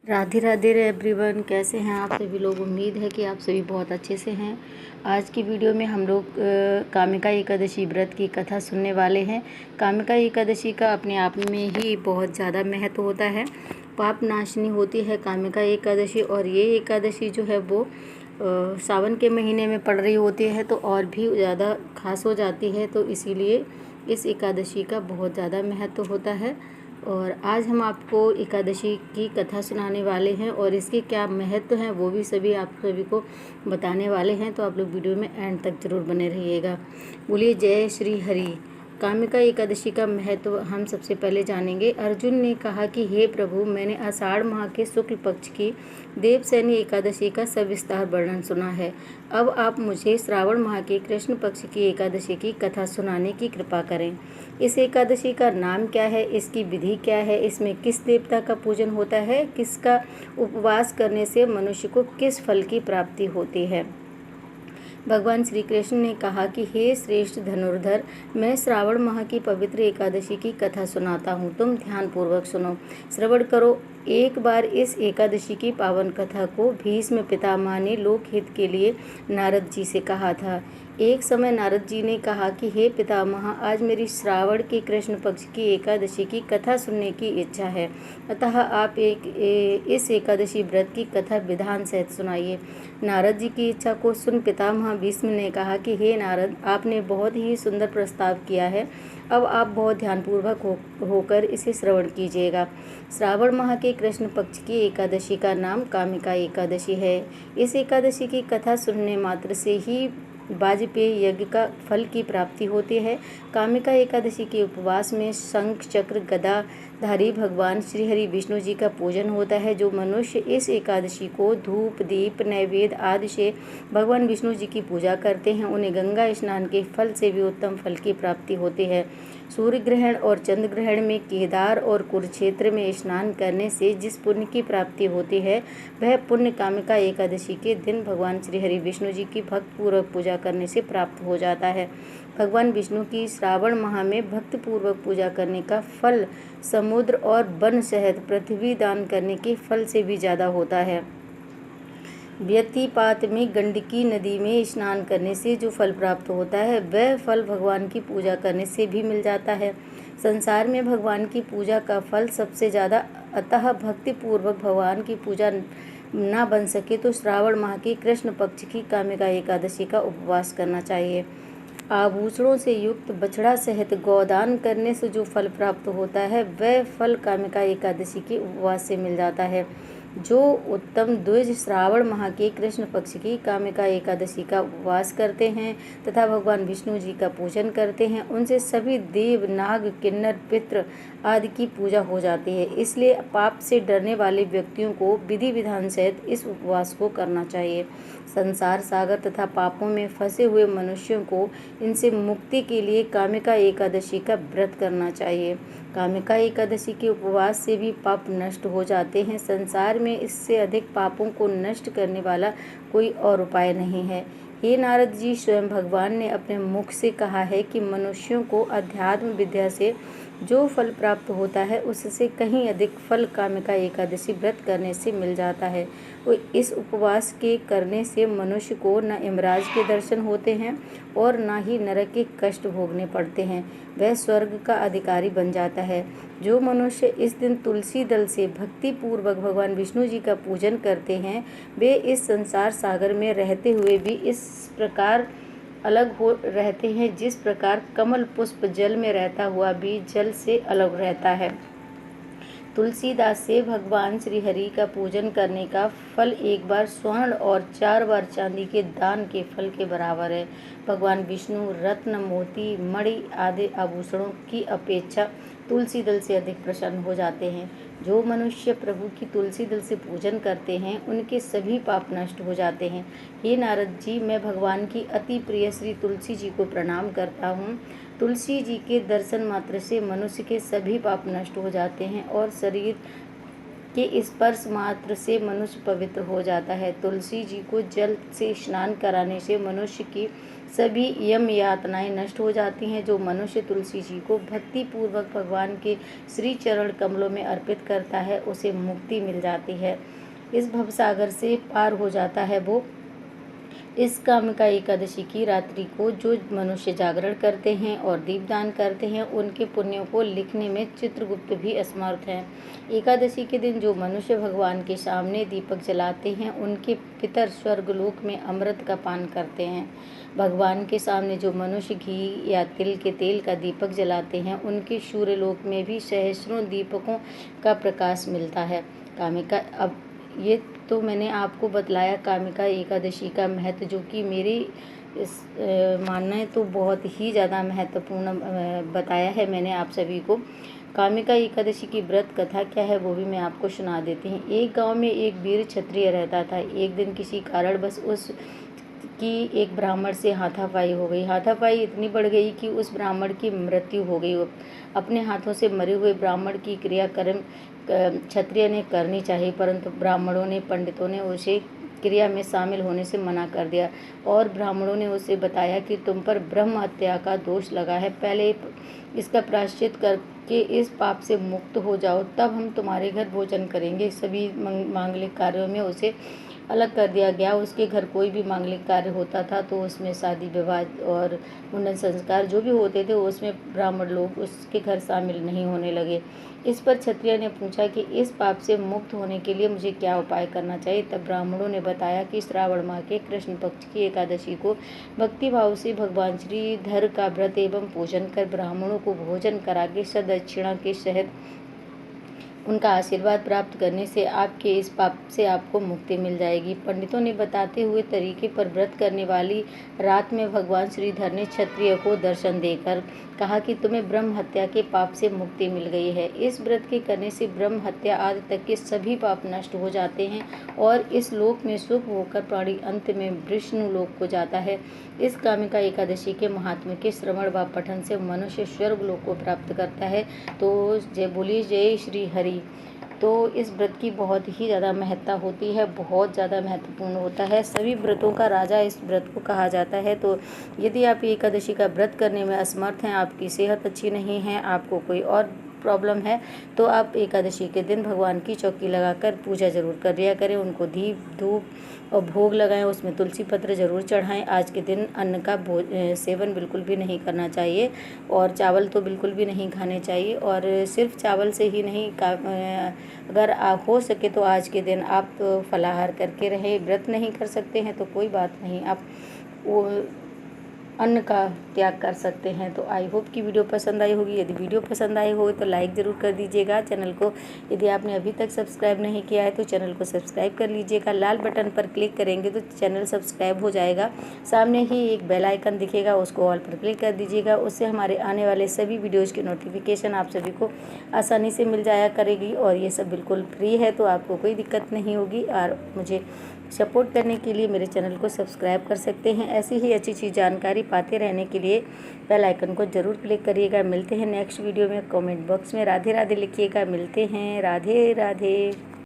Radhe Radhe everyone, कैसे हैं आप सभी लोग। उम्मीद है कि आप सभी बहुत अच्छे से हैं। आज की वीडियो में हम लोग कामिका एकादशी व्रत की कथा सुनने वाले हैं। कामिका एकादशी का अपने आप में ही बहुत ज़्यादा महत्व होता है। पाप नाशनी होती है कामिका एकादशी, और ये एकादशी जो है वो सावन के महीने में पड़ रही होती है तो और भी ज़्यादा खास हो जाती है। तो इसीलिए इस एकादशी का बहुत ज़्यादा महत्व होता है। और आज हम आपको एकादशी की कथा सुनाने वाले हैं और इसके क्या महत्व हैं वो भी सभी आप सभी को बताने वाले हैं। तो आप लोग वीडियो में एंड तक जरूर बने रहिएगा। बोलिए जय श्री हरि। कामिका एकादशी का महत्व हम सबसे पहले जानेंगे। अर्जुन ने कहा कि हे प्रभु, मैंने आषाढ़ माह के शुक्ल पक्ष की देवसैनी एकादशी का सविस्तार वर्णन सुना है। अब आप मुझे श्रावण माह के कृष्ण पक्ष की एकादशी की कथा सुनाने की कृपा करें। इस एकादशी का नाम क्या है, इसकी विधि क्या है, इसमें किस देवता का पूजन होता है, किसका उपवास करने से मनुष्य को किस फल की प्राप्ति होती है। भगवान श्री कृष्ण ने कहा कि हे श्रेष्ठ धनुर्धर, मैं श्रावण माह की पवित्र एकादशी की कथा सुनाता हूँ, तुम ध्यानपूर्वक सुनो, श्रवण करो। एक बार इस एकादशी की पावन कथा को भीष्म पितामह ने लोकहित के लिए नारद जी से कहा था। एक समय नारद जी ने कहा कि हे पितामह, आज मेरी श्रावण के कृष्ण पक्ष की एकादशी की कथा सुनने की इच्छा है, अतः आप इस एकादशी व्रत की कथा विधान सहित सुनाइए। नारद जी की इच्छा को सुन पितामह भीष्म ने कहा कि हे नारद, आपने बहुत ही सुंदर प्रस्ताव किया है, अब आप बहुत ध्यानपूर्वक होकर इसे श्रवण कीजिएगा। श्रावण माह के कृष्ण पक्ष की एकादशी का नाम कामिका एकादशी है। इस एकादशी की कथा सुनने मात्र से ही वाजपेयी यज्ञ का फल की प्राप्ति होती है। कामिका एकादशी के उपवास में शंख चक्र गदा धारी भगवान श्री हरि विष्णु जी का पूजन होता है। जो मनुष्य इस एकादशी को धूप दीप नैवेद्य आदि से भगवान विष्णु जी की पूजा करते हैं, उन्हें गंगा स्नान के फल से भी उत्तम फल की प्राप्ति होती है। सूर्य ग्रहण और चंद्र ग्रहण में केदार और कुरुक्षेत्र में स्नान करने से जिस पुण्य की प्राप्ति होती है, वह पुण्य कामिका एकादशी के दिन भगवान श्री हरि विष्णु जी की भक्तिपूर्वक पूजा करने से प्राप्त हो जाता है। भगवान विष्णु की श्रावण माह में भक्तिपूर्वक पूजा करने का फल समुद्र और वन सहित पृथ्वी दान करने के फल से भी ज़्यादा होता है। व्यतिपात में गंडकी नदी में स्नान करने से जो फल प्राप्त होता है, वह फल भगवान की पूजा करने से भी मिल जाता है। संसार में भगवान की पूजा का फल सबसे ज़्यादा, अतः भक्तिपूर्वक भगवान की पूजा ना बन सके तो श्रावण माह की कृष्ण पक्ष की कामिका एकादशी का उपवास करना चाहिए। आभूषणों से युक्त बछड़ा सहित गौदान करने से जो फल प्राप्त होता है, वह फल कामिका एकादशी के उपवास से मिल जाता है। जो उत्तम द्विज श्रावण माह के कृष्ण पक्ष की कामिका एकादशी का उपवास करते हैं तथा भगवान विष्णु जी का पूजन करते हैं, उनसे सभी देव नाग किन्नर पितृ आदि की पूजा हो जाती है। इसलिए पाप से डरने वाले व्यक्तियों को विधि विधान सहित इस उपवास को करना चाहिए। संसार सागर तथा पापों में फंसे हुए मनुष्यों को इनसे मुक्ति के लिए कामिका एकादशी का व्रत करना चाहिए। कामिका एकादशी के उपवास से भी पाप नष्ट हो जाते हैं। संसार में इससे अधिक पापों को नष्ट करने वाला कोई और उपाय नहीं है। हे नारद जी, स्वयं भगवान ने अपने मुख से कहा है कि मनुष्यों को अध्यात्म विद्या से जो फल प्राप्त होता है, उससे कहीं अधिक फल कामिका एकादशी व्रत करने से मिल जाता है। इस उपवास के करने से मनुष्य को न यमराज के दर्शन होते हैं और न ही नरक के कष्ट भोगने पड़ते हैं, वह स्वर्ग का अधिकारी बन जाता है। जो मनुष्य इस दिन तुलसी दल से भक्ति पूर्वक भगवान विष्णु जी का पूजन करते हैं, वे इस संसार सागर में रहते हुए भी इस प्रकार अलग हो रहते हैं जिस प्रकार कमल पुष्प जल में रहता हुआ भी जल से अलग रहता है। तुलसीदास से भगवान श्री हरि का पूजन करने का फल एक बार स्वर्ण और 4 बार चांदी के दान के फल के बराबर है। भगवान विष्णु रत्न मोती मणि आदि आभूषणों की अपेक्षा तुलसी दल से अधिक प्रसन्न हो जाते हैं। जो मनुष्य प्रभु की तुलसी दल से पूजन करते हैं, उनके सभी पाप नष्ट हो जाते हैं। हे नारद जी, मैं भगवान की अति प्रिय श्री तुलसी जी को प्रणाम करता हूँ। तुलसी जी के दर्शन मात्र से मनुष्य के सभी पाप नष्ट हो जाते हैं और शरीर के स्पर्श मात्र से मनुष्य पवित्र हो जाता है। तुलसी जी को जल से स्नान कराने से मनुष्य की सभी यम यातनाएं नष्ट हो जाती हैं। जो मनुष्य तुलसी जी को भक्ति पूर्वक भगवान के श्री चरण कमलों में अर्पित करता है उसे मुक्ति मिल जाती है, इस भवसागर से पार हो जाता है। वो इस कामिका एकादशी की रात्रि को जो मनुष्य जागरण करते हैं और दीपदान करते हैं उनके पुण्यों को लिखने में चित्रगुप्त भी असमर्थ हैं। एकादशी के दिन जो मनुष्य भगवान के सामने दीपक जलाते हैं उनके पितर स्वर्गलोक में अमृत का पान करते हैं। भगवान के सामने जो मनुष्य घी या तिल के तेल का दीपक जलाते हैं उनके सूर्यलोक में भी सहस्रों दीपकों का प्रकाश मिलता है। कामिका अब ये तो मैंने आपको बतलाया कामिका एकादशी का महत्व, जो कि मेरी इस मानना है तो बहुत ही ज़्यादा महत्वपूर्ण बताया है मैंने आप सभी को। कामिका एकादशी की व्रत कथा क्या है वो भी मैं आपको सुना देती हूँ। एक गांव में एक वीर क्षत्रिय रहता था। एक दिन किसी कारणवश उस की एक ब्राह्मण से हाथापाई हो गई। हाथापाई इतनी बढ़ गई कि उस ब्राह्मण की मृत्यु हो गई। अपने हाथों से मरे हुए ब्राह्मण की क्रियाकर्म क्षत्रिय ने करनी चाहिए, परंतु ब्राह्मणों ने पंडितों ने उसे क्रिया में शामिल होने से मना कर दिया और ब्राह्मणों ने उसे बताया कि तुम पर ब्रह्म हत्या का दोष लगा है, पहले इसका प्रायश्चित करके इस पाप से मुक्त हो जाओ, तब हम तुम्हारे घर भोजन करेंगे। सभी मांगलिक कार्यों में उसे अलग कर दिया गया। उसके घर कोई भी मांगलिक कार्य होता था तो उसमें शादी विवाह और मुंडन संस्कार जो भी होते थे उसमें ब्राह्मण लोग उसके घर शामिल नहीं होने लगे। इस पर क्षत्रिय ने पूछा कि इस पाप से मुक्त होने के लिए मुझे क्या उपाय करना चाहिए। तब ब्राह्मणों ने बताया कि श्रावण माह के कृष्ण पक्ष की एकादशी को भक्ति भाव से भगवान श्रीधर का व्रत एवं पूजन कर ब्राह्मणों को भोजन करा के सदक्षिणा के सहित उनका आशीर्वाद प्राप्त करने से आपके इस पाप से आपको मुक्ति मिल जाएगी। पंडितों ने बताते हुए तरीके पर व्रत करने वाली रात में भगवान श्रीधर ने क्षत्रिय को दर्शन देकर कहा कि तुम्हें ब्रह्म हत्या के पाप से मुक्ति मिल गई है। इस व्रत के करने से ब्रह्म हत्या आदि तक के सभी पाप नष्ट हो जाते हैं और इस लोक में सुख होकर प्राणी अंत में विष्णु लोक को जाता है। इस कामिका एकादशी के महात्म्य के श्रवण व पठन से मनुष्य स्वर्ग लोक को प्राप्त करता है। तो जय बोलिए जय श्री हरि। तो इस व्रत की बहुत ही ज़्यादा महत्ता होती है, बहुत ज़्यादा महत्वपूर्ण होता है। सभी व्रतों का राजा इस व्रत को कहा जाता है। तो यदि आप एकादशी का व्रत करने में असमर्थ हैं, आपकी सेहत अच्छी नहीं है, आपको कोई और प्रॉब्लम है, तो आप एकादशी के दिन भगवान की चौकी लगाकर पूजा जरूर कर लिया करें। उनको दीप धूप और भोग लगाएं, उसमें तुलसी पत्र जरूर चढ़ाएं। आज के दिन अन्न का सेवन बिल्कुल भी नहीं करना चाहिए और चावल तो बिल्कुल भी नहीं खाने चाहिए। और सिर्फ चावल से ही नहीं, अगर हो सके तो आज के दिन आप फलाहार करके रहें। व्रत नहीं कर सकते हैं तो कोई बात नहीं, आप वो अन्न का त्याग कर सकते हैं। तो आई होप कि वीडियो पसंद आई होगी। यदि वीडियो पसंद आई हो तो लाइक ज़रूर कर दीजिएगा। चैनल को यदि आपने अभी तक सब्सक्राइब नहीं किया है तो चैनल को सब्सक्राइब कर लीजिएगा। लाल बटन पर क्लिक करेंगे तो चैनल सब्सक्राइब हो जाएगा। सामने ही एक बेल आइकन दिखेगा, उसको ऑल पर क्लिक कर दीजिएगा। उससे हमारे आने वाले सभी वीडियोज़ की नोटिफिकेशन आप सभी को आसानी से मिल जाया करेगी और ये सब बिल्कुल फ्री है, तो आपको कोई दिक्कत नहीं होगी। और मुझे सपोर्ट करने के लिए मेरे चैनल को सब्सक्राइब कर सकते हैं। ऐसी ही अच्छी जानकारी पाते रहने के लिए बेल आइकन को ज़रूर क्लिक करिएगा। मिलते हैं नेक्स्ट वीडियो में। कमेंट बॉक्स में राधे राधे लिखिएगा। मिलते हैं। राधे राधे।